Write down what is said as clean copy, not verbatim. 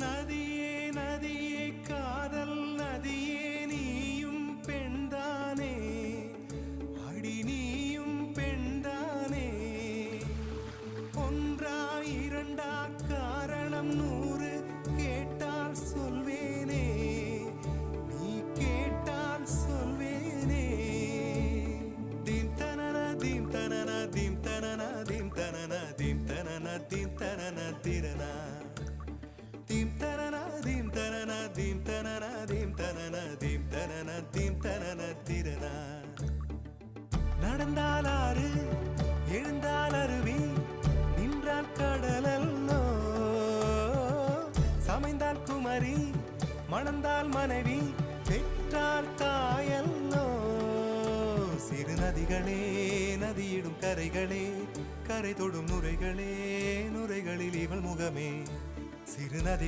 நதியே நதியே காதல் நதியே நீயும் பெண்தானே அடி நீயும் பெண்தானே ஒன்றா இரண்டா காரணம் 100 கேட்டால் சொல்வேனே நீ கேட்டால் சொல்வேனே தீம் தனன தீம் தனன தீம் தனன தீம் தனன தீம் தனன தீம் தனன திரனா தீம் தனன தீம் தனன தீம் தனன தீம் தனன தீம் தனன தீம் தனன திரனா நடந்தால் ஆறு எழுந்தால் அருவி நின்றால் கடலல்லோ சமைந்தால் குமரி மணந்தால் மனைவி பெற்றால் தாயல்லோ சிறு நதிகளே நதியிடும் கரைகளே கரை தொடும் நுரைகளே நுரைகளில் இவள் முகமே சிறு நதிகள்